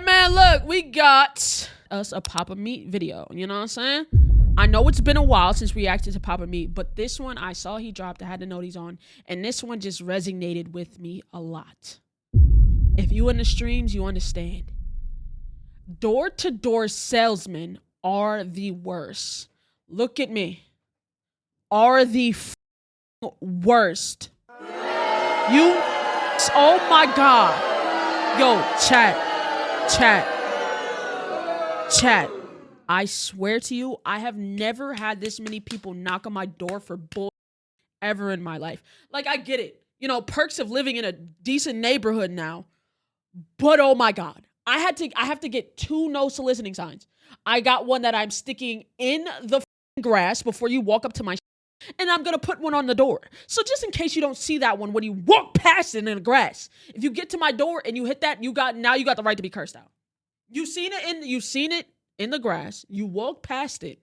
right, man, look, we got us a Papa Meat video. You know what I'm saying? I know it's been a while since we reacted to Papa Meat, but this one I saw he dropped. I had to know he's on. And this one just resonated with me a lot. If you in the streams, you understand. Door-to-door salesmen are the worst. Look at me. Are the worst. You, oh my God. Yo, chat. I swear to you, I have never had this many people knock on my door for bull ever in my life. Like, I get it. You know, perks of living in a decent neighborhood now. But oh my God. I have to get 2 no soliciting signs. I got one that I'm sticking in the grass before you walk up to my and I'm going to put one on the door. So just in case you don't see that one when you walk past it in the grass, if you get to my door and you hit that, you got the right to be cursed out. You've seen it in the grass. You walk past it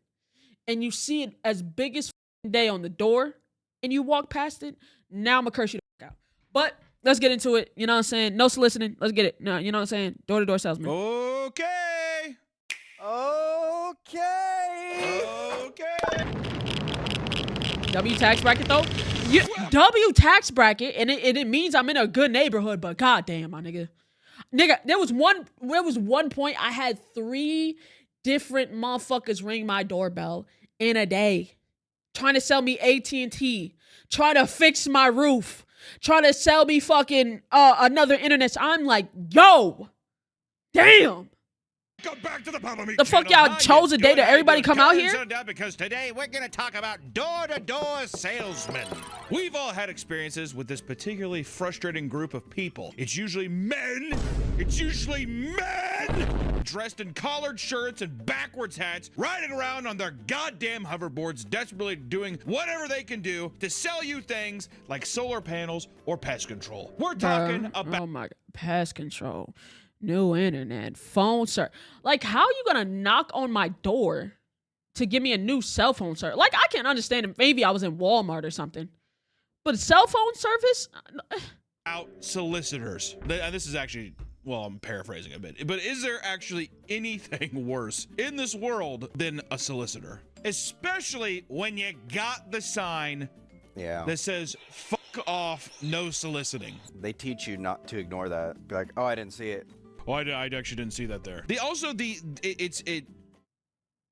and you see it as big as day on the door and you walk past it. Now I'm going to curse you the fuck out. But let's get into it. You know what I'm saying? No soliciting. Let's get it. No, you know what I'm saying? Door-to-door salesman. Okay. W tax bracket though? W tax bracket, and it means I'm in a good neighborhood, but goddamn, my nigga. Nigga, there was one point I had 3 different motherfuckers ring my doorbell in a day. Trying to sell me AT&T. Trying to fix my roof. Trying to sell me fucking another internet. So I'm like, yo, damn. Come back to the Papa Meat The fuck y'all chose a day to everybody come out here? Because today we're going to talk about door-to-door salesmen. We've all had experiences with this particularly frustrating group of people. It's usually men. Dressed in collared shirts and backwards hats, riding around on their goddamn hoverboards, desperately doing whatever they can do to sell you things like solar panels or pest control. We're talking about... Oh my God, pest control. New internet, phone, sir. Like, how are you gonna knock on my door to give me a new cell phone, sir? Like, I can't understand it. Maybe I was in Walmart or something. But cell phone service? Out solicitors. And this is actually, well, I'm paraphrasing a bit. But is there actually anything worse in this world than a solicitor? Especially when you got the sign that says, fuck off, no soliciting. They teach you not to ignore that. Be like, oh, I didn't see it. Oh, I actually didn't see that there.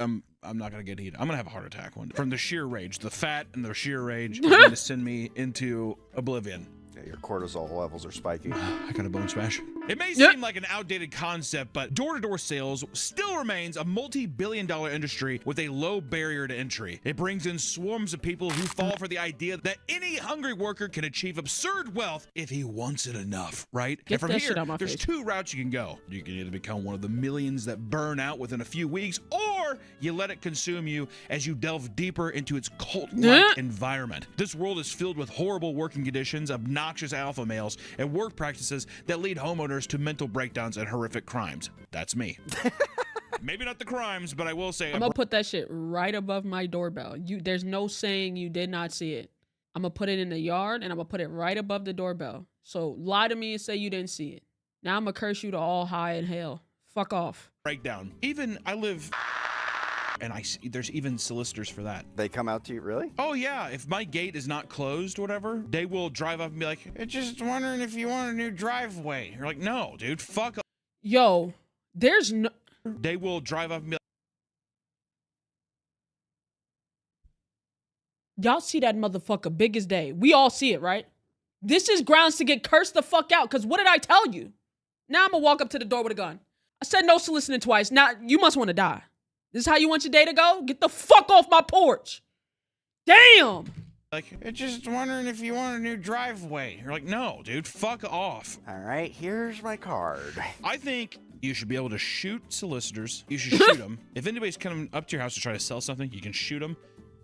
I'm not gonna get heated. I'm gonna have a heart attack one day. From the sheer rage. The fat and the sheer rage is gonna send me into oblivion. Yeah, your cortisol levels are spiking. I got a bone smash. It may seem like an outdated concept, but door-to-door sales still remains a multi-billion-dollar industry with a low barrier to entry. It brings in swarms of people who fall for the idea that any hungry worker can achieve absurd wealth if he wants it enough, right? Get and from that here, shit out my there's face. 2 routes you can go. You can either become one of the millions that burn out within a few weeks, or you let it consume you as you delve deeper into its cult-like environment. This world is filled with horrible working conditions, obnoxious alpha males, and work practices that lead homeowners to mental breakdowns and horrific crimes. That's me. Maybe not the crimes, but I will say I'm gonna put that shit right above my doorbell. There's no saying you did not see it. I'm gonna put it in the yard and I'm gonna put it right above the doorbell. So lie to me and say you didn't see it. Now I'm gonna curse you to all high in hell. Fuck off. breakdown. Even I live... And I see there's even solicitors for that. They come out to you, really? Oh yeah, if my gate is not closed, whatever, they will drive up and be like, "I'm just wondering if you want a new driveway." You're like, "No, dude, fuck." Yo, there's no. They will drive up and be like, y'all see that motherfucker big as day. We all see it, right? This is grounds to get cursed the fuck out. Cause what did I tell you? Now I'm gonna walk up to the door with a gun. I said no soliciting twice. Now you must want to die. This is how you want your day to go? Get the fuck off my porch. Damn. Like, I'm just wondering if you want a new driveway. You're like, "No, dude, fuck off." All right, here's my card. I think you should be able to shoot solicitors. You should shoot them. If anybody's coming up to your house to try to sell something, you can shoot them.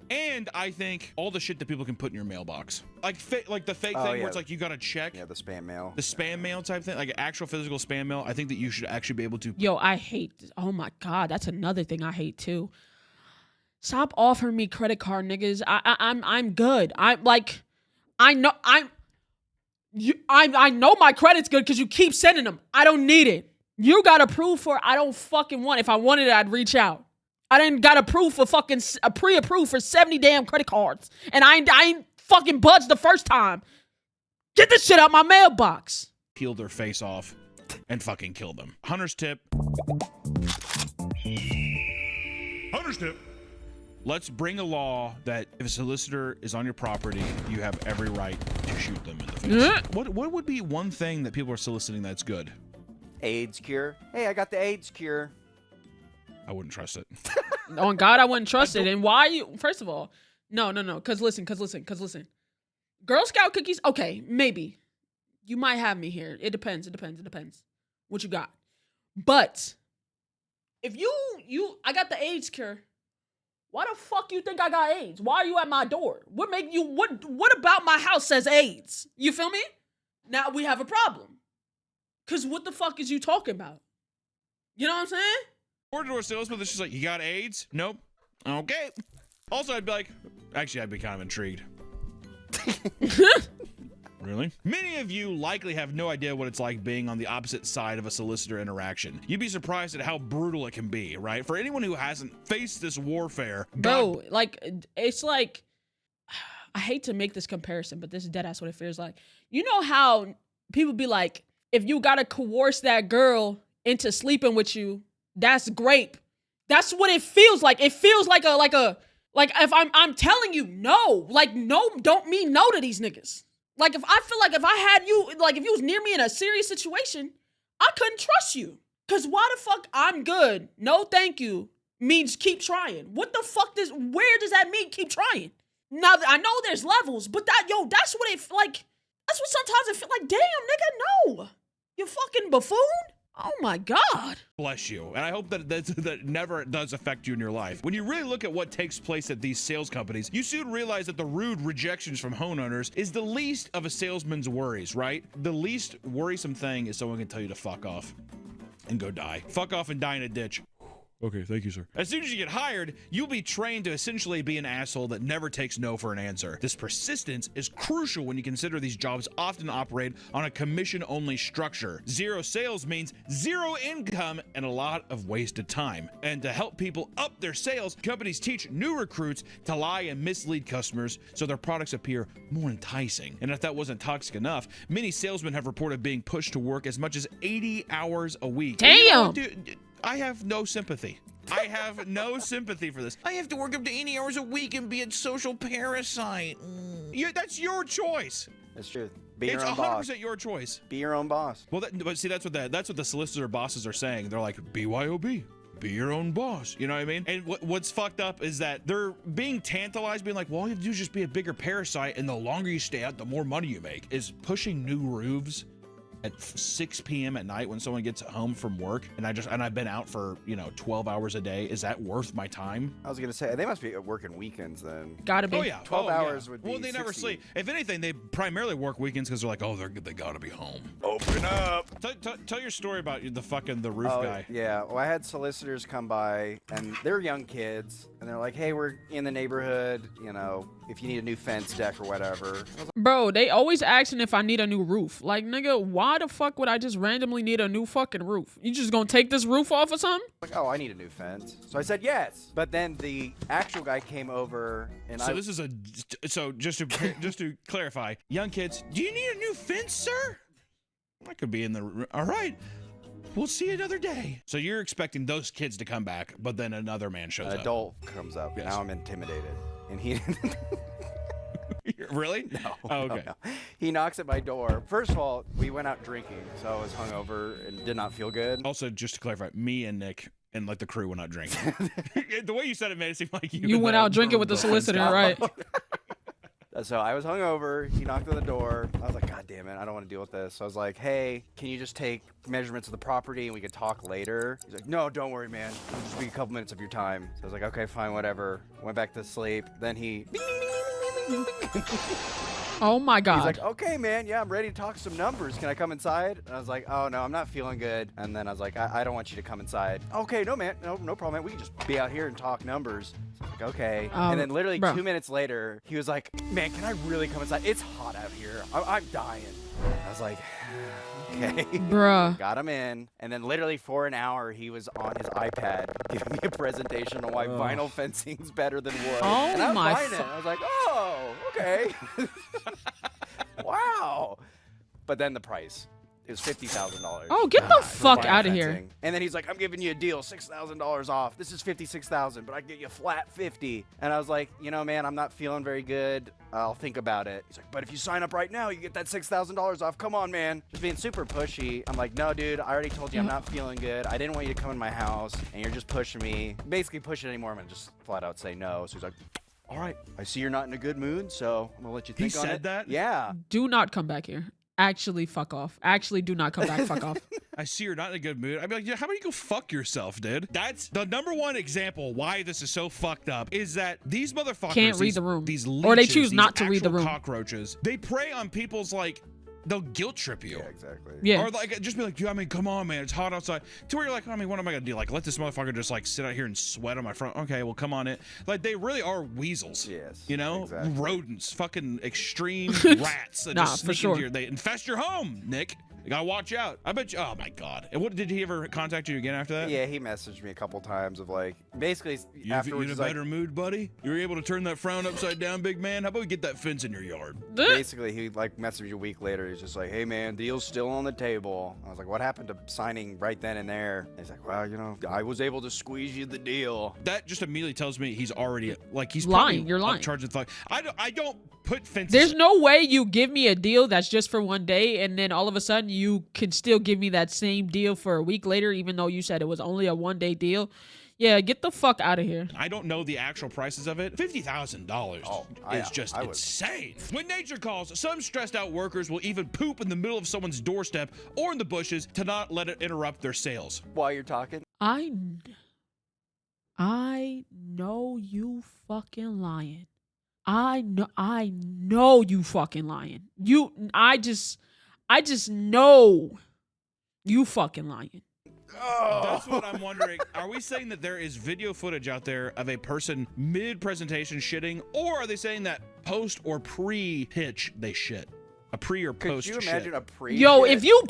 And I think all the shit that people can put in your mailbox, like the fake thing where it's like you gotta check. Yeah, the spam mail. The spam mail type thing, like actual physical spam mail. I think that you should actually be able to. Yo, I hate this. Oh my God, that's another thing I hate too. Stop offering me credit card, niggas. I'm good. I know my credit's good because you keep sending them. I don't need it. You got approved for, I don't fucking want. If I wanted it, I'd reach out. I didn't got approved for fucking, pre-approved for 70 damn credit cards. And I ain't fucking budged the first time. Get this shit out my mailbox. Peel their face off and fucking kill them. Hunter's tip. Hunter's tip. Let's bring a law that if a solicitor is on your property, you have every right to shoot them in the face. What would be one thing that people are soliciting that's good? AIDS cure. Hey, I got the AIDS cure. I wouldn't trust it. On God, I wouldn't trust it. And why you, first of all, no. Cause listen. Girl Scout cookies, okay, maybe. You might have me here. It depends. What you got. But if I got the AIDS cure, why the fuck you think I got AIDS? Why are you at my door? What about my house says AIDS? You feel me? Now we have a problem. Cause what the fuck is you talking about? You know what I'm saying? Or to a salesman that's just like, you got AIDS? Nope. Okay. Also, I'd be like, actually, I'd be kind of intrigued. Really? Many of you likely have no idea what it's like being on the opposite side of a solicitor interaction. You'd be surprised at how brutal it can be, right? For anyone who hasn't faced this warfare. Bro, it's like, I hate to make this comparison, but this is deadass what it feels like. You know how people be like, if you gotta coerce that girl into sleeping with you, that's grape. That's what it feels like. It feels like if I'm telling you no, no don't mean no to these niggas. Like if I feel like if I had you, like if you was near me in a serious situation, I couldn't trust you. Cause why the fuck I'm good, no thank you, means keep trying. What the fuck where does that mean keep trying? Now I know there's levels, but that's what it like. That's what sometimes it feel like. Damn, nigga, no, you fucking buffoon. Oh my God. Bless you. And I hope that never does affect you in your life. When you really look at what takes place at these sales companies, you soon realize that the rude rejections from homeowners is the least of a salesman's worries, right? The least worrisome thing is someone can tell you to fuck off and go die. Fuck off and die in a ditch. Okay, thank you, sir. As soon as you get hired, you'll be trained to essentially be an asshole that never takes no for an answer. This persistence is crucial when you consider these jobs often operate on a commission-only structure. Zero sales means zero income and a lot of wasted time. And to help people up their sales, companies teach new recruits to lie and mislead customers so their products appear more enticing. And if that wasn't toxic enough, many salesmen have reported being pushed to work as much as 80 hours a week. Damn! I have no sympathy. I have no sympathy for this. I have to work up to 80 hours a week and be a social parasite. That's your choice. That's true. Be your own boss. It's 100% your choice. Be your own boss. Well, but see, that's what the solicitor bosses are saying. They're like, BYOB. Be your own boss. You know what I mean? And what's fucked up is that they're being tantalized, being like, well, all you have to do is just be a bigger parasite, and the longer you stay out, the more money you make. Is pushing new roofs at 6 p.m. at night when someone gets home from work and I've been out for 12 hours a day, is that worth my time? I was gonna say they must be working weekends then. Gotta be. Oh yeah, 12 hours would be. Well, they 60. never sleep. If anything, they primarily work weekends because they're like, oh, they gotta be home. Open up. Tell your story about the roof guy. Yeah, well, I had solicitors come by and they're young kids and they're like, hey, we're in the neighborhood, if you need a new fence deck or whatever. Bro, they always asking if I need a new roof. Like, nigga, why the fuck would I just randomly need a new fucking roof? You just gonna take this roof off or something? Like, oh, I need a new fence. So I said yes. But then the actual guy came over and so just to clarify, young kids, do you need a new fence, sir? I could be in the all right. We'll see you another day. So you're expecting those kids to come back, but then another man shows up. An adult comes up. Yes. Now I'm intimidated. And he Really? No. Oh, okay. No. He knocks at my door. First of all, we went out drinking, so I was hungover and did not feel good. Also, just to clarify, me and Nick and the crew were not drinking. The way you said it made it seem like you went out drinking with the solicitor, right? So I was hungover. He knocked on the door. I was like, God damn it, I don't want to deal with this. So I was like, hey, can you just take measurements of the property and we can talk later? He's like, no, don't worry, man. It'll just be a couple minutes of your time. So I was like, okay, fine, whatever. Went back to sleep. Then he Oh my He's God. like, okay, man, yeah, I'm ready to talk some numbers. Can I come inside? And I was like, oh, no, I'm not feeling good. And then I was like, I don't want you to come inside. Okay, no, man, no problem, man. We can just be out here and talk numbers. So I was like, okay. And then literally bro. 2 minutes later, he was like, man, can I really come inside? It's hot out here. I'm dying. I was like, okay. Bruh. Got him in. And then literally for an hour, he was on his iPad giving me a presentation on why vinyl fencing's better than wood. Oh and I'm my buying it. I was like, oh, okay. Wow. But then the price. It was $50,000. Oh, get the for fuck vinyl out of here. fencing. And then he's like, I'm giving you a deal, $6,000 off. This is $56,000, but I can get you a flat 50. And I was like, you know, man, I'm not feeling very good. I'll think about it. He's like, but if you sign up right now, you get that $6,000 off. Come on, man. Just being super pushy. I'm like, no, dude, I already told you I'm not feeling good. I didn't want you to come in my house, and you're just pushing me. Basically, push it anymore. I'm going to just flat out say no. So he's like, all right, I see you're not in a good mood, so I'm going to let you think on it. He said that? Yeah. Do not come back here. Actually, fuck off. Actually, do not come back. Fuck off. I see you're not in a good mood. I'd be like, yeah, how about you go fuck yourself, dude? That's the number one example why this is so fucked up is that these motherfuckers Can't read the room. These Or they leeches, choose these not to read the actual room. cockroaches. They prey on people's like. They'll guilt trip you. Yeah, exactly. Yeah. Or like just be like, I mean, come on, man, it's hot outside. To where you're like, I mean, what am I gonna do? Like, let this motherfucker just like sit out here and sweat on my front? Okay, well, come on in. Like, they really are weasels. Yes. You know, exactly. rodents, fucking extreme rats that Nah, just for sneak sure. into they infest your home, Nick. You gotta watch out. I bet you. Oh my God. And what did he ever contact you again after that? Yeah, he messaged me a couple times of like, basically You in afterwards, a he's like, better mood, buddy? You were able to turn that frown upside down, big man? How about we get that fence in your yard? basically he like messaged me a week later. He's just like, hey man, deal's still on the table. I was like, what happened to signing right then and there? And he's like, well, you know, I was able to squeeze you the deal. That just immediately tells me he's already like he's Lying. probably You're lying. Charged with fuck. I don't put fences. There's no way you give me a deal that's just for one day and then all of a sudden you can still give me that same deal for a week later, even though you said it was only a one-day deal. Yeah, get the fuck out of here. I don't know the actual prices of it. $50,000 is just I would- insane. When nature calls, some stressed out workers will even poop in the middle of someone's doorstep or in the bushes to not let it interrupt their sales. While you're talking, I know you fucking lying. I know you fucking lying. I just know you fucking lying. That's what I'm wondering. Are we saying that there is video footage out there of a person mid-presentation shitting, or are they saying that post or pre-pitch they shit? A pre or post could you shit? imagine a pre? Yo, if you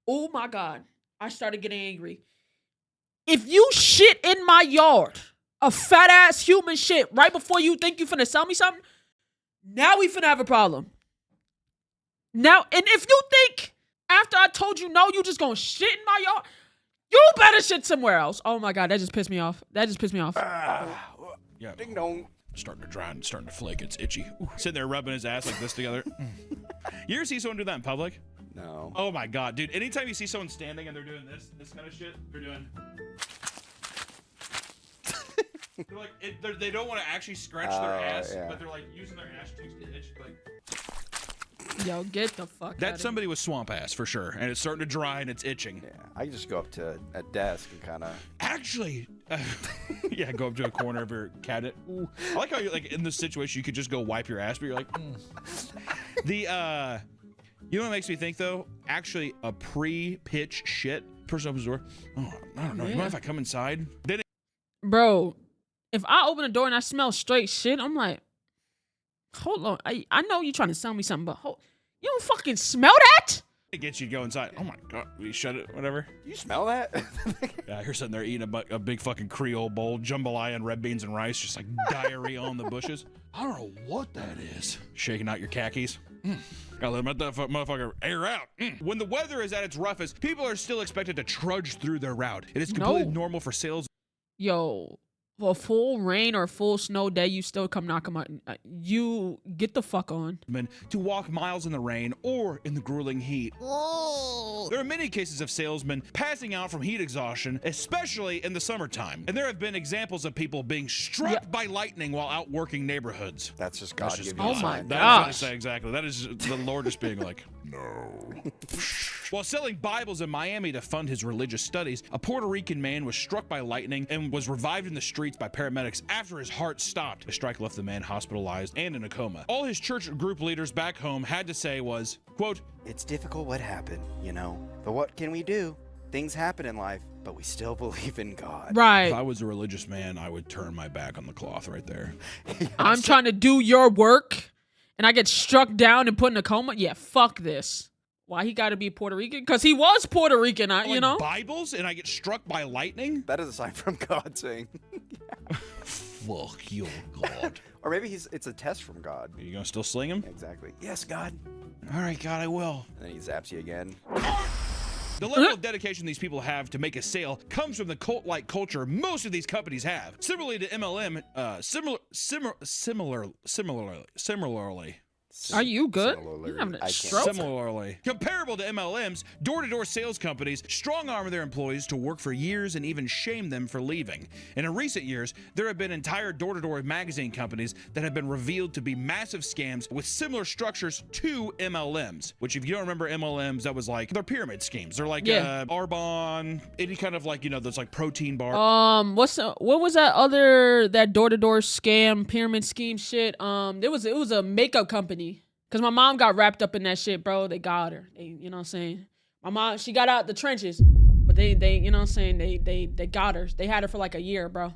oh my God, I started getting angry. If you shit in my yard, a fat ass human shit, right before you think you finna sell me something, now we finna have a problem. Now, and if you think after I told you no, you just gonna shit in my yard, you better shit somewhere else. Oh my God, that just pissed me off. Yeah. Ding dong. Starting to dry and starting to flake. It's itchy. Ooh. Sitting there rubbing his ass like this together. You ever see someone do that in public? No. Oh my God, dude. Anytime you see someone standing and they're doing this kind of shit, they're doing. They're like, they don't want to actually scratch their ass, yeah. but they're like using their ass cheeks to itch. Like, Yo, get the fuck out that's somebody with swamp ass for sure. And it's starting to dry and it's itching. Yeah, I can just go up to a desk and kind of. Actually, yeah, go up to a corner of your cabinet. Ooh. I like how you're like in this situation, you could just go wipe your ass, but you're like, you know what makes me think though? Actually, a pre-pitch shit. Person opens the door. Oh, I don't know. You mind if I come inside? Then Bro, if I open the door and I smell straight shit, I'm like, hold on. I know you're trying to sell me something, but you don't fucking smell that? it gets you to go inside. Oh my God, we shut it, whatever. You smell that? Yeah, you're sitting there eating a big fucking Creole bowl, jambalaya and red beans and rice, just like diarrhea on the bushes. I don't know what that is. Shaking out your khakis. Gotta let that motherfucker air out. When the weather is at its roughest, people are still expected to trudge through their route. It is completely normal for sales. Yo, for a full rain or full snow day, you still come knock them out. You get the fuck on. To walk miles in the rain or in the grueling heat. There are many cases of salesmen passing out from heat exhaustion, especially in the summertime. And there have been examples of people being struck by lightning while out working neighborhoods. That's just God That's just giving you a Oh my sign. That is what I gosh. say exactly. That is the Lord just being like, no. While selling Bibles in Miami to fund his religious studies, a Puerto Rican man was struck by lightning and was revived in the streets by paramedics after his heart stopped. The strike left the man hospitalized and in a coma. All his church group leaders back home had to say was, quote, "It's difficult what happened, you know, but what can we do? Things happen in life, but we still believe in God." Right. if I was a religious man, I would turn my back on the cloth right there. I'm trying to do your work and I get struck down and put in a coma. Yeah, fuck this. Why he got to be Puerto Rican? Because he was Puerto Rican, you Like know? Bibles and I get struck by lightning? That is a sign from God saying, Fuck you, God. or maybe it's a test from God. Are you gonna still sling him? Exactly. Yes, God. All right, God, I will. And then he zaps you again. The level of dedication these people have to make a sale comes from the cult-like culture most of these companies have. Similarly to MLM, similarly. Are you good? Similarly, You having a I can't- stroke? Similarly, comparable to MLMs, door-to-door sales companies strong-arm their employees to work for years and even shame them for leaving. And in recent years, there have been entire door-to-door magazine companies that have been revealed to be massive scams with similar structures to MLMs, which if you don't remember MLMs, that was like, they're pyramid schemes. They're like Arbonne, any kind of like, you know, those like protein bar. What was that door-to-door scam pyramid scheme shit? It was a makeup company. Cause my mom got wrapped up in that shit, bro. They got her. You know what I'm saying? My mom, she got out the trenches, but they, you know what I'm saying? They got her. They had her for like a year, bro.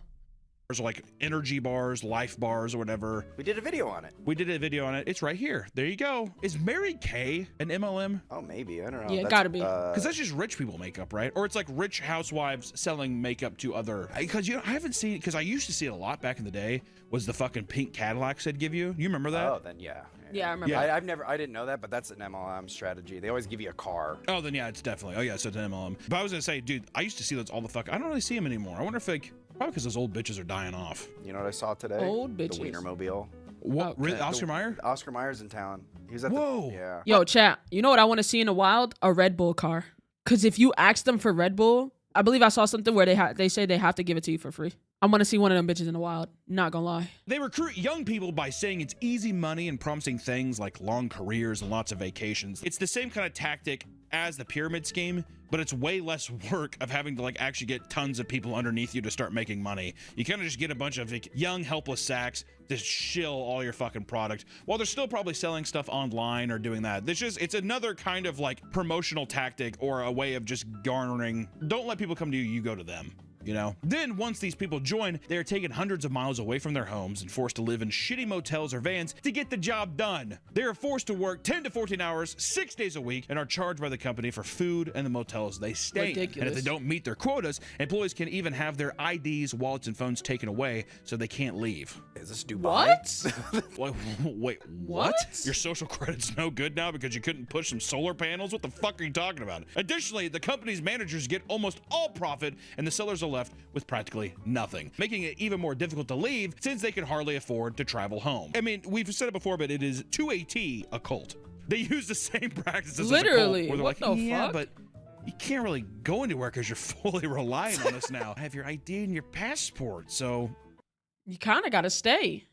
There's like energy bars, life bars, or whatever. We did a video on it. We did a video on it. It's right here. There you go. Is Mary Kay an MLM? Oh, maybe. I don't know. Yeah, it gotta be. Because that's just rich people makeup, right? Or it's like rich housewives selling makeup to other. Because I haven't seen it. Because I used to see it a lot back in the day. Was the fucking pink Cadillacs they'd give you? You remember that? Oh, then yeah. Yeah, I remember. Yeah. I didn't know that, but that's an MLM strategy. They always give you a car. Oh, then yeah, it's definitely. Oh yeah, so it's an MLM. But I was gonna say, dude, I used to see those all the fuck. I don't really see them anymore. I wonder if like probably because those old bitches are dying off. You know what I saw today? Old bitches. The Wienermobile. What? Okay. Really? Oscar Mayer? Oscar Mayer's in town. He was at Whoa. the yeah. Yo, chat. You know what I want to see in the wild? A Red Bull car. Cause if you ask them for Red Bull, I believe I saw something where they say they have to give it to you for free. I want to see one of them bitches in the wild. Not gonna lie. They recruit young people by saying it's easy money and promising things like long careers and lots of vacations. It's the same kind of tactic as the pyramid scheme, but it's way less work of having to like actually get tons of people underneath you to start making money. You kind of just get a bunch of like, young helpless sacks to shill all your fucking product while they're still probably selling stuff online or doing that. It's another kind of like promotional tactic or a way of just garnering. Don't let people come to you, you go to them. You know? Then, once these people join, they are taken hundreds of miles away from their homes and forced to live in shitty motels or vans to get the job done. They are forced to work 10 to 14 hours, 6 days a week, and are charged by the company for food and the motels they stay in. Ridiculous. And if they don't meet their quotas, employees can even have their IDs, wallets, and phones taken away so they can't leave. Is this Dubai? What? Wait, what? Your social credit's no good now because you couldn't push some solar panels? What the fuck are you talking about? Additionally, the company's managers get almost all profit, and the sellers are left with practically nothing, making it even more difficult to leave since they can hardly afford to travel home. I mean, we've said it before, but it is to a T a cult. They use the same practices Literally. as a cult, where they're What like, the yeah, fuck? but you can't really go anywhere because you're fully relying on us now. I have your ID and your passport, so You kind of gotta stay.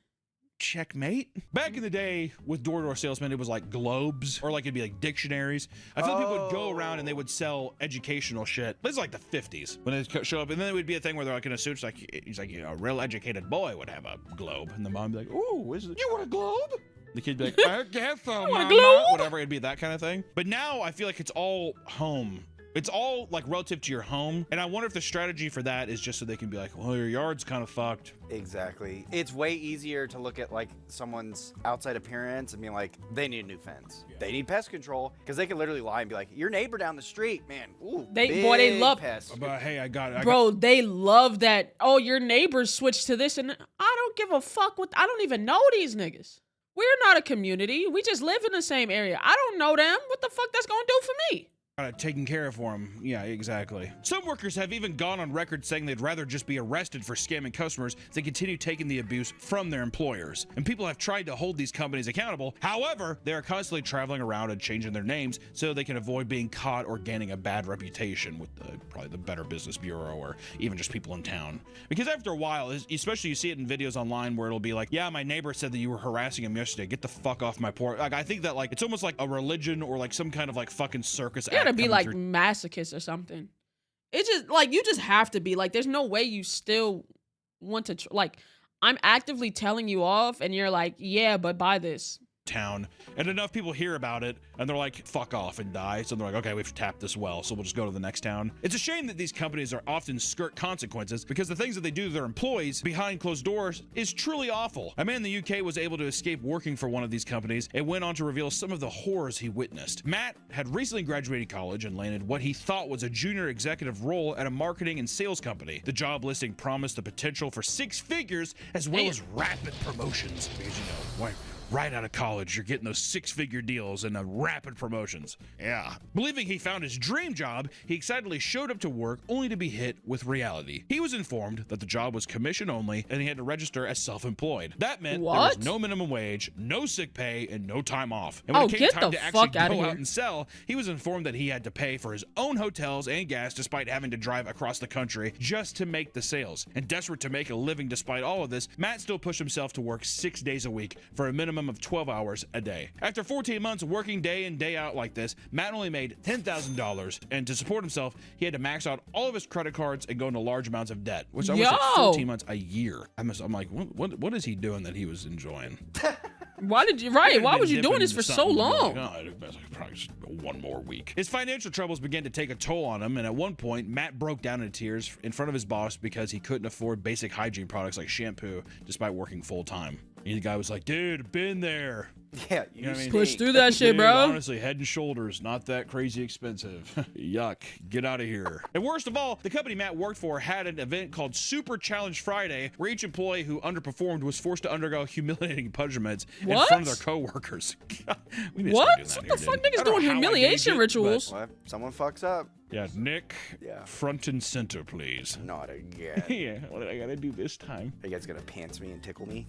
checkmate. Back in the day with door-to-door salesmen, it was like globes or like it'd be like dictionaries. I feel like people would go around and they would sell educational shit. This is like the 50s when they show up, and then it would be a thing where they're like in a suit. It's like he's like, you know, a real educated boy would have a globe, and the mom would be like, "Ooh, you want a globe?" The kid'd be like, "I guess so, want a Mama." globe? Whatever, it'd be that kind of thing. But now I feel like it's all home. It's all like relative to your home, and I wonder if the strategy for that is just so they can be like, well, your yard's kind of fucked. Exactly. It's way easier to look at like someone's outside appearance and be like, they need a new fence. Yeah. They need pest control, because they can literally lie and be like, your neighbor down the street, man. Ooh, They love pest. But hey, I got it. Bro, they love that. Oh, your neighbors switched to this, and I don't give a fuck what. I don't even know these niggas. We're not a community. We just live in the same area. I don't know them. What the fuck that's gonna do for me? Taken care of for them. Yeah, exactly. Some workers have even gone on record saying they'd rather just be arrested for scamming customers than continue taking the abuse from their employers. And people have tried to hold these companies accountable. However, they are constantly traveling around and changing their names so they can avoid being caught or gaining a bad reputation with probably the Better Business Bureau or even just people in town. Because after a while, especially you see it in videos online where it'll be like, yeah, my neighbor said that you were harassing him yesterday. Get the fuck off my porch. Like, I think that like it's almost like a religion or like some kind of like fucking circus. Yeah, gotta be coming like through. masochist or something. It's just like you just have to be like. There's no way you still want to like. I'm actively telling you off, and you're like, yeah, but buy this. Town, and enough people hear about it and they're like, fuck off and die. So they're like, okay, we've tapped this well, so we'll just go to the next town. It's a shame that these companies are often skirt consequences because the things that they do to their employees behind closed doors is truly awful. A man in the UK was able to escape working for one of these companies and went on to reveal some of the horrors he witnessed. Matt had recently graduated college and landed what he thought was a junior executive role at a marketing and sales company. The job listing promised the potential for 6 figures as well as rapid promotions because, you know, why? Right out of college, you're getting those 6-figure deals and rapid promotions. Yeah. Believing he found his dream job, he excitedly showed up to work only to be hit with reality. He was informed that the job was commission only and he had to register as self-employed. That meant there was no minimum wage, no sick pay, and no time off. And when it came time to actually go out and sell, he was informed that he had to pay for his own hotels and gas despite having to drive across the country just to make the sales. And desperate to make a living despite all of this, Matt still pushed himself to work 6 days a week for a minimum of 12 hours a day. After 14 months of working day in, day out like this, Matt only made $10,000, and to support himself, he had to max out all of his credit cards and go into large amounts of debt, which I was like 14 months a year. I'm like, what is he doing that he was enjoying? Why did you, right? Why was you doing this for so long? Like, probably just one more week. His financial troubles began to take a toll on him, and at one point, Matt broke down in tears in front of his boss because he couldn't afford basic hygiene products like shampoo despite working full time. And the guy was like, dude, been there. Yeah, you know what I mean? Push through that shit, Dude, bro. Honestly, Head and Shoulders, not that crazy expensive. Yuck. Get out of here. And worst of all, the company Matt worked for had an event called Super Challenge Friday, where each employee who underperformed was forced to undergo humiliating punishments in front of their coworkers. We need to start doing that what the fuck niggas doing humiliation rituals? What? Someone fucks up. Yeah, Nick, front and center, please. Not again. Yeah, what did I gotta do this time? Are you guys gonna pants me and tickle me?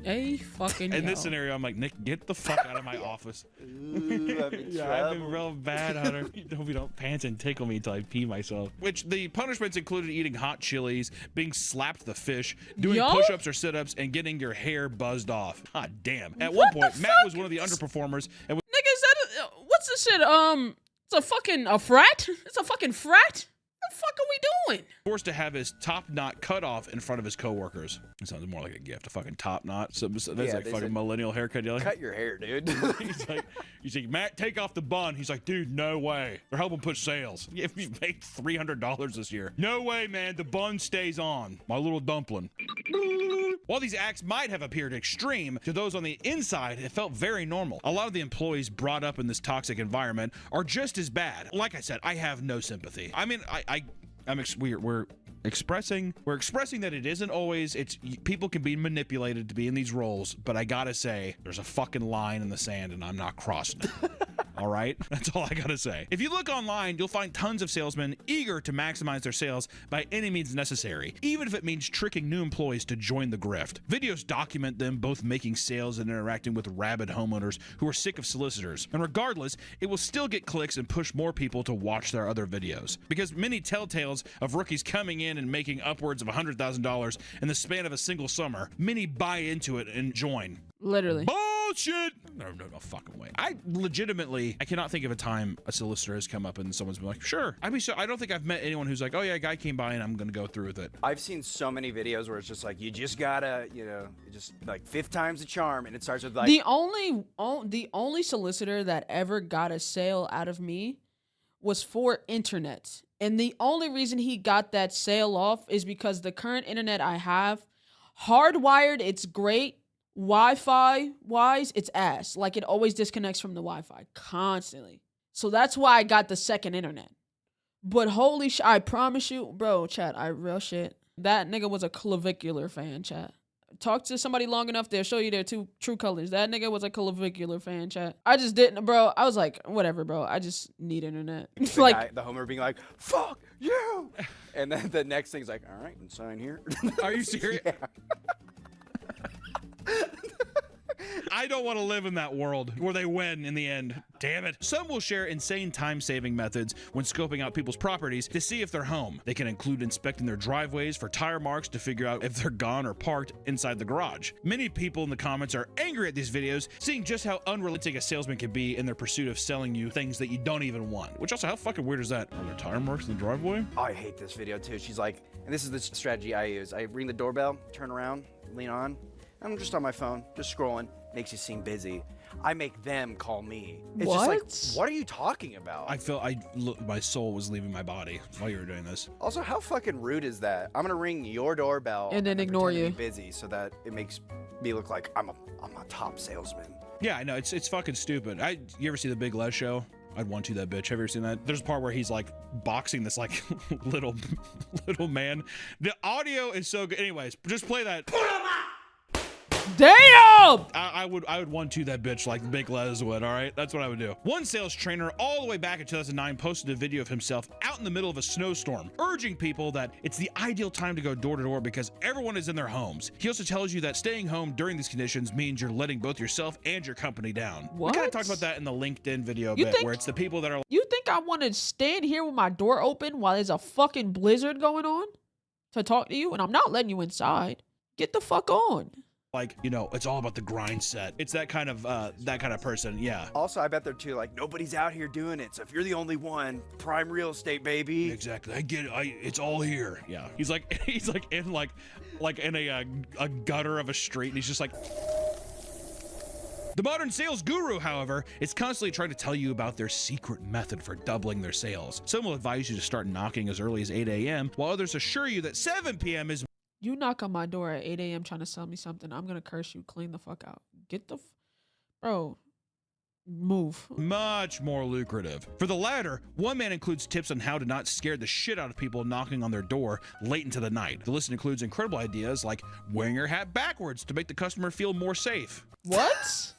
Hey, fucking In this scenario, I'm like, Nick, get the fuck out of my office. Ooh, I'm in I've been real bad, Hunter. Don't pants and tickle me until I pee myself. Which the punishments included eating hot chilies, being slapped the fish, doing push-ups or sit-ups, and getting your hair buzzed off. God damn. At one point, Matt was one of the underperformers. And nigga, is that what's this shit? It's a fucking frat? It's a fucking frat? What the fuck are we doing? Forced to have his top knot cut off in front of his coworkers. It sounds more like a gift, a fucking top knot. So that's like fucking millennial haircut. Like, cut your hair, dude. he's like, Matt, take off the bun. He's like, dude, no way. They're helping push sales. You made $300 this year. No way, man. The bun stays on. My little dumpling. While these acts might have appeared extreme, to those on the inside, it felt very normal. A lot of the employees brought up in this toxic environment are just as bad. Like I said, I have no sympathy. I mean, we're expressing that it isn't always, people can be manipulated to be in these roles, but I gotta say, there's a fucking line in the sand and I'm not crossing it. All right? That's all I gotta say. If you look online, you'll find tons of salesmen eager to maximize their sales by any means necessary, even if it means tricking new employees to join the grift. Videos document them both making sales and interacting with rabid homeowners who are sick of solicitors. And regardless, it will still get clicks and push more people to watch their other videos. Because many tell tales of rookies coming in and making upwards of $100,000 in the span of a single summer, many buy into it and join. Literally. Bullshit! No fucking way. I cannot think of a time a solicitor has come up and someone's been like, sure. I don't think I've met anyone who's like, oh yeah, a guy came by and I'm gonna go through with it. I've seen so many videos where it's just like, you just gotta, just like 5th time's the charm, and it starts with like... The only solicitor that ever got a sale out of me was for internet. And the only reason he got that sale off is because the current internet I have, hardwired, it's great. Wi-Fi wise, it's ass. Like, it always disconnects from the Wi-Fi constantly. So that's why I got the second internet. But holy shit, I promise you, bro, chat, real shit. That nigga was a clavicular fan, chat. Talk to somebody long enough, they'll show you their true colors. That nigga was a clavicular fan, chat. I just didn't, bro. I was like, whatever, bro. I just need internet. The Homer being like, fuck you. And then the next thing's like, all right, and sign here. Are you serious? Yeah. I don't want to live in that world where they win in the end. Damn it. Some will share insane time-saving methods when scoping out people's properties to see if they're home. They can include inspecting their driveways for tire marks to figure out if they're gone or parked inside the garage. Many people in the comments are angry at these videos, seeing just how unrealistic a salesman can be in their pursuit of selling you things that you don't even want. Which also, how fucking weird is that? Are there tire marks in the driveway? Oh, I hate this video too. She's like, and this is the strategy I use. I ring the doorbell, turn around, lean on. I'm just on my phone, just scrolling. Makes you seem busy. I make them call me. It's just like, what are you talking about? I feel my soul was leaving my body while you were doing this. Also, how fucking rude is that? I'm gonna ring your doorbell and then ignore pretend you. to be busy so that it makes me look like I'm a top salesman. Yeah, I know, it's fucking stupid. You ever see the Big Les show? I'd want to that bitch. Have you ever seen that? There's a part where he's like boxing this like little man. The audio is so good. Anyways, just play that. Damn! I would want to that bitch like Big Les would, all right? That's what I would do. One sales trainer all the way back in 2009 posted a video of himself out in the middle of a snowstorm, urging people that it's the ideal time to go door to door because everyone is in their homes. He also tells you that staying home during these conditions means you're letting both yourself and your company down. What? We kind of talked about that in the LinkedIn video where it's the people that are You think I want to stand here with my door open while there's a fucking blizzard going on to talk to you? And I'm not letting you inside. Get the fuck on. like, you know, it's all about the grind set. It's that kind of person. Yeah. Also, I bet they're too like, nobody's out here doing it. So if you're the only one, prime real estate, baby. Exactly. I get it. It's all here. Yeah. He's like in like in a gutter of a street, and he's just like. The modern sales guru, however, is constantly trying to tell you about their secret method for doubling their sales. Some will advise you to start knocking as early as 8 a.m., while others assure you that 7 p.m. is. You knock on my door at 8 a.m. trying to sell me something, I'm going to curse you. Clean the fuck out. Get the... Bro. Move. Much more lucrative. For the latter, one man includes tips on how to not scare the shit out of people knocking on their door late into the night. The list includes incredible ideas like wearing your hat backwards to make the customer feel more safe. What?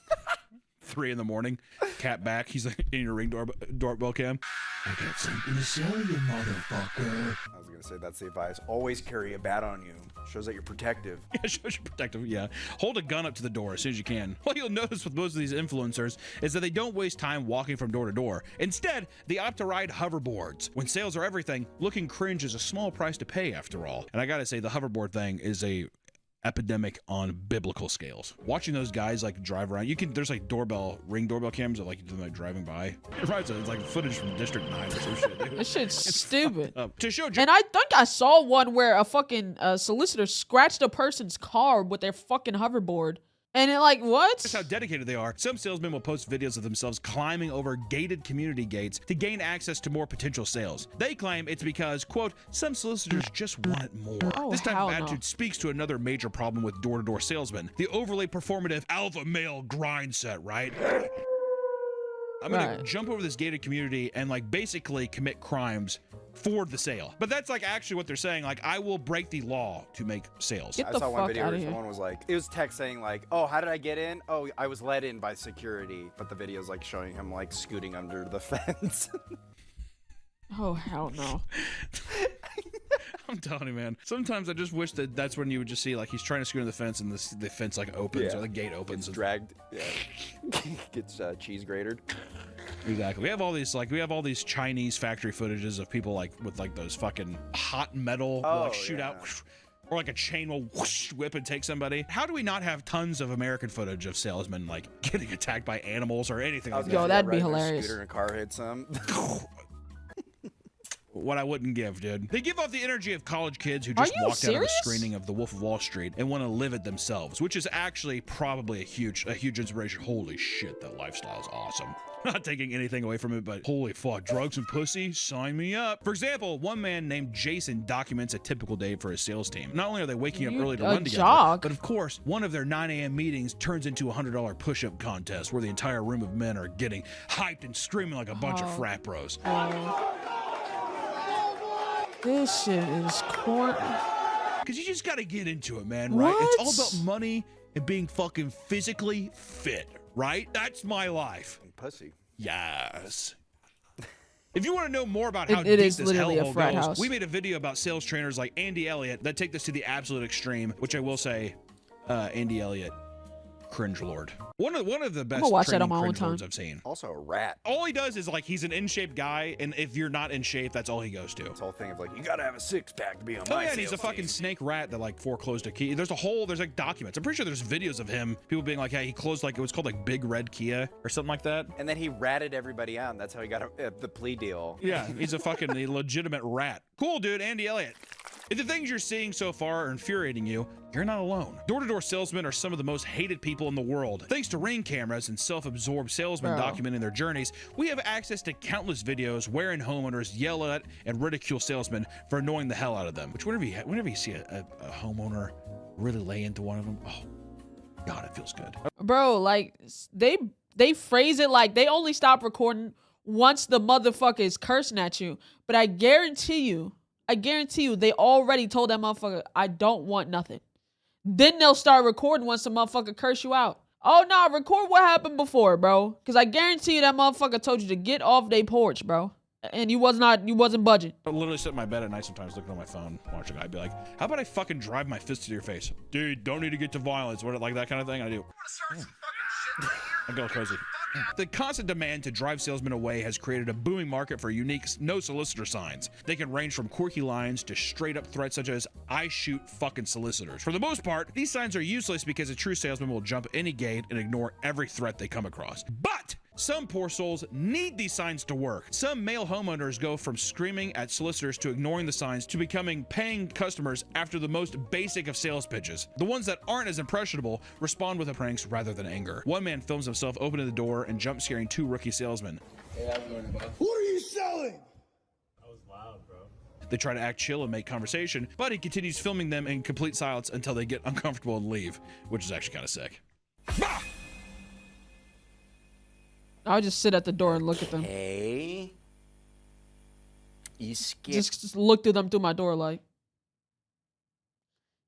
3 a.m, cat back. He's like in your ring doorbell cam. I got something to sell you, motherfucker. I was gonna say that's the advice. Always carry a bat on you. Shows that you're protective. Yeah, shows you're protective. Yeah, hold a gun up to the door as soon as you can. What you'll notice with most of these influencers is that they don't waste time walking from door to door. Instead, they opt to ride hoverboards. When sales are everything, looking cringe is a small price to pay after all. And I gotta say, the hoverboard thing is a epidemic on biblical scales. Watching those guys like drive around, there's like ring doorbell cams that like them like driving by. It's like footage from District 9 or some shit. This shit's stupid. To show. And I think I saw one where a fucking solicitor scratched a person's car with their fucking hoverboard. And it like, what? That's how dedicated they are. Some salesmen will post videos of themselves climbing over gated community gates to gain access to more potential sales. They claim it's because, quote, some solicitors just want it more. Oh, this type of hell attitude no. speaks to another major problem with door-to-door salesmen, the overly performative alpha male grind set, right? I'm gonna jump over this gated community and like basically commit crimes for the sale. But that's like actually what they're saying. Like, I will break the law to make sales. Get I the saw one fuck video outta where here. someone was like, it was text saying like, oh, how did I get in? Oh, I was let in by security. But the video's like showing him like scooting under the fence. Oh, hell no. I'm telling you, man. Sometimes I just wish that that's when you would just see like he's trying to scoot in the fence and the fence like opens or the gate opens. Gets dragged. Yeah. Gets cheese grated. Exactly. We have all these Chinese factory footages of people like with like those fucking hot metal like shoot out. Or like a chain will whoosh, whip and take somebody. How do we not have tons of American footage of salesmen like getting attacked by animals or anything like that? Yo, that'd be Riding a hilarious. Scooter and a car hit some. What I wouldn't give, dude. They give off the energy of college kids who just walked out of a screening of The Wolf of Wall Street and want to live it themselves, which is actually probably a huge inspiration. Holy shit, that lifestyle is awesome. Not taking anything away from it, but holy fuck, drugs and pussy, sign me up. For example, one man named Jason documents a typical day for his sales team. Not only are they waking up early to run together, but of course, one of their 9 a.m. meetings turns into a $100 push-up contest where the entire room of men are getting hyped and screaming like a bunch of frat bros. This shit is corn. Because you just gotta get into it, man, right? What? It's all about money and being fucking physically fit, right? That's my life. And pussy. Yes. If you want to know more about how It deep is this literally a hellhole frat goes, house. we made a video about sales trainers like Andy Elliott that take this to the absolute extreme, which I will say, Andy Elliott, cringe lord. One of the best gonna watch that training on my own cringe time. lords I've seen. Also a rat. All he does is like he's an in shape guy, and if you're not in shape, that's all he goes to. This whole thing of like, you gotta have a six-pack to be on Oh my yeah, and he's a sales fucking team. snake rat that like foreclosed a key. There's like documents. I'm pretty sure there's videos of him, people being like, yeah, he closed like, it was called like Big Red Kia or something like that. And then he ratted everybody out, and that's how he got the plea deal. Yeah, he's a fucking a legitimate rat. Cool, dude, Andy Elliott. If the things you're seeing so far are infuriating you, you're not alone. Door-to-door salesmen are some of the most hated people in the world. Thanks to Ring cameras and self-absorbed salesmen documenting their journeys, we have access to countless videos wherein homeowners yell at and ridicule salesmen for annoying the hell out of them. Which whenever you see a homeowner really lay into one of them, oh God, it feels good. Bro, like they phrase it like they only stop recording once the motherfucker is cursing at you. But I guarantee you, they already told that motherfucker, I don't want nothing. Then they'll start recording once the motherfucker curse you out. Oh, no, record what happened before, bro. Because I guarantee you that motherfucker told you to get off their porch, bro. And you wasn't budging. I literally sit in my bed at night sometimes looking on my phone, watch a guy be like, how about I fucking drive my fist to your face? Dude, don't need to get to violence. What, like that kind of thing? I do. I go cozy. The constant demand to drive salesmen away has created a booming market for unique no solicitor signs. They can range from quirky lines to straight up threats such as, I shoot fucking solicitors. For the most part, these signs are useless because a true salesman will jump any gate and ignore every threat they come across. But some poor souls need these signs to work. Some male homeowners go from screaming at solicitors to ignoring the signs to becoming paying customers after the most basic of sales pitches. The ones that aren't as impressionable respond with pranks rather than anger. One man films himself opening the door and jump scaring two rookie salesmen. Hey, how's it going, boss? What are you selling? That was loud, bro. They try to act chill and make conversation, but he continues filming them in complete silence until they get uncomfortable and leave, which is actually kind of sick. Bah! I'll just sit at the door and look at them. Hey, you skip. Just look through them through my door like,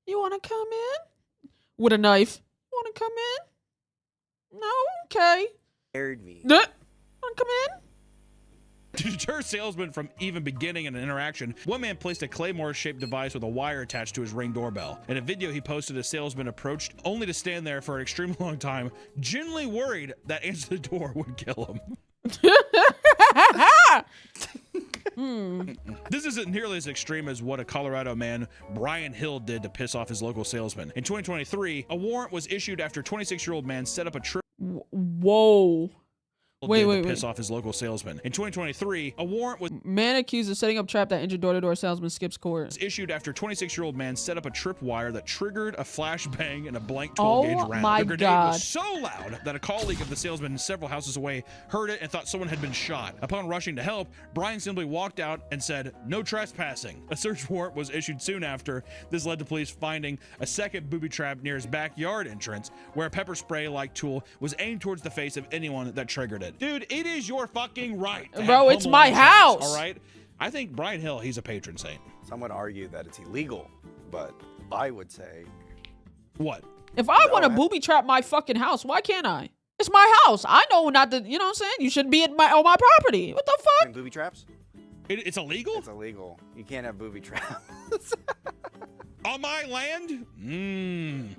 you want to come in? With a knife. You want to come in? No? Okay. Scared me. Want to come in? To deter salesmen from even beginning an interaction, one man placed a claymore-shaped device with a wire attached to his Ring doorbell. In a video he posted, a salesman approached only to stand there for an extremely long time, genuinely worried that answering the door would kill him. This isn't nearly as extreme as what a Colorado man, Brian Hill, did to piss off his local salesman. In 2023, a warrant was issued after a 26-year-old man set up a trip. Whoa. Wait. Piss off his local salesman. In 2023, a warrant was Man accused of setting up trap that injured door-to-door salesman skips court. issued after a 26-year-old man set up a tripwire that triggered a flashbang and a blank 12-gauge round. My The grenade God. was so loud that a colleague of the salesman several houses away heard it and thought someone had been shot. Upon rushing to help, Brian simply walked out and said, "No trespassing." A search warrant was issued soon after. This led to police finding a second booby trap near his backyard entrance, where a pepper spray-like tool was aimed towards the face of anyone that triggered it. Dude, it is your fucking right to Bro, have it's home my alone traps, house. all right? I think Brian Hill, he's a patron saint. Some would argue that it's illegal, but I would say What? If I want to man. booby trap my fucking house, why can't I? It's my house. I know not to, you know what I'm saying? You shouldn't be on my property. What the fuck? booby traps. It's illegal? It's illegal. You can't have booby traps. On my land?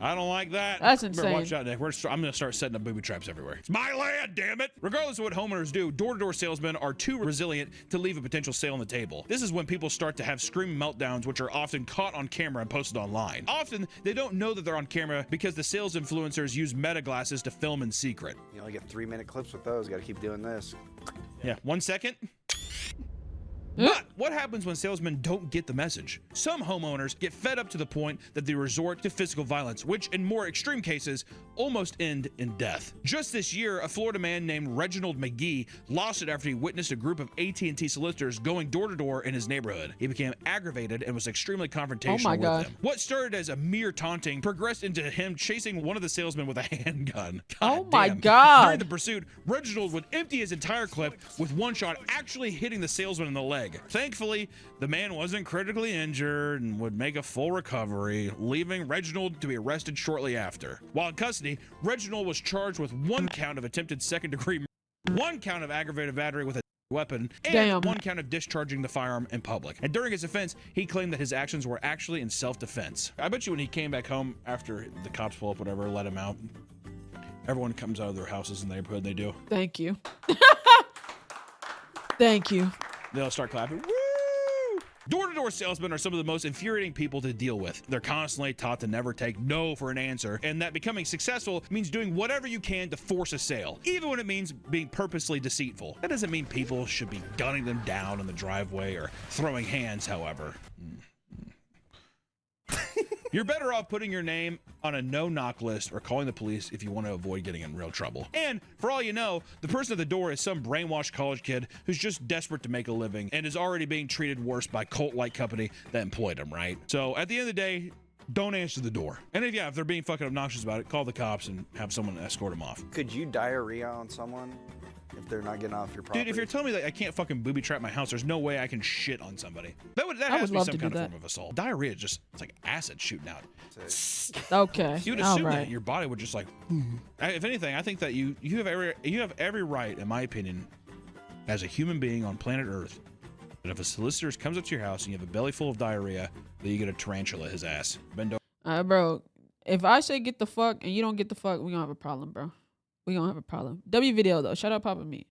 I don't like that. That's Better watch insane. out, Nick. I'm going to start setting up booby traps everywhere. It's my land, damn it. Regardless of what homeowners do, door-to-door salesmen are too resilient to leave a potential sale on the table. This is when people start to have screaming meltdowns, which are often caught on camera and posted online. Often, they don't know that they're on camera because the sales influencers use meta glasses to film in secret. You only get 3-minute clips with those. Got to keep doing this. Yeah, 1 second. But what happens when salesmen don't get the message? Some homeowners get fed up to the point that they resort to physical violence, which in more extreme cases almost end in death. Just this year, a Florida man named Reginald McGee lost it after he witnessed a group of AT&T solicitors going door to door in his neighborhood. He became aggravated and was extremely confrontational with them. What started as a mere taunting progressed into him chasing one of the salesmen with a handgun. Oh my damn. God. During the pursuit, Reginald would empty his entire clip with one shot actually hitting the salesman in the leg. Thankfully, the man wasn't critically injured and would make a full recovery, leaving Reginald to be arrested shortly after. While in custody, Reginald was charged with 1 count of attempted second-degree murder, 1 count of aggravated battery with a weapon, and Damn. 1 count of discharging the firearm in public. And during his offense, he claimed that his actions were actually in self-defense. I bet you when he came back home after the cops pulled up, whatever, let him out, Everyone comes out of their houses in the neighborhood, and they do. Thank you. Thank you. They'll start clapping. Woo! Door-to-door salesmen are some of the most infuriating people to deal with. They're constantly taught to never take no for an answer, and that becoming successful means doing whatever you can to force a sale, even when it means being purposely deceitful. That doesn't mean people should be gunning them down in the driveway or throwing hands, however. You're better off putting your name on a no-knock list or calling the police if you want to avoid getting in real trouble. And for all you know, the person at the door is some brainwashed college kid who's just desperate to make a living and is already being treated worse by cult-like company that employed him, right? So at the end of the day, don't answer the door. And if they're being fucking obnoxious about it, call the cops and have someone escort them off. Could you diarrhea on someone if they're not getting off your property? Dude, if you're telling me that I can't fucking booby trap my house, there's no way I can shit on somebody. That I has would to be love some to do kind of that. form of assault. Diarrhea is just, it's like acid shooting out. Okay. You'd assume that your body would just like, if anything, I think that you have every right, in my opinion, as a human being on planet Earth, that if a solicitor comes up to your house and you have a belly full of diarrhea, that you get a tarantula his ass. Bend over. Bro, if I say get the fuck and you don't get the fuck, we gonna have a problem, bro. We gonna have a problem. W video though. Shout out Papa Meat.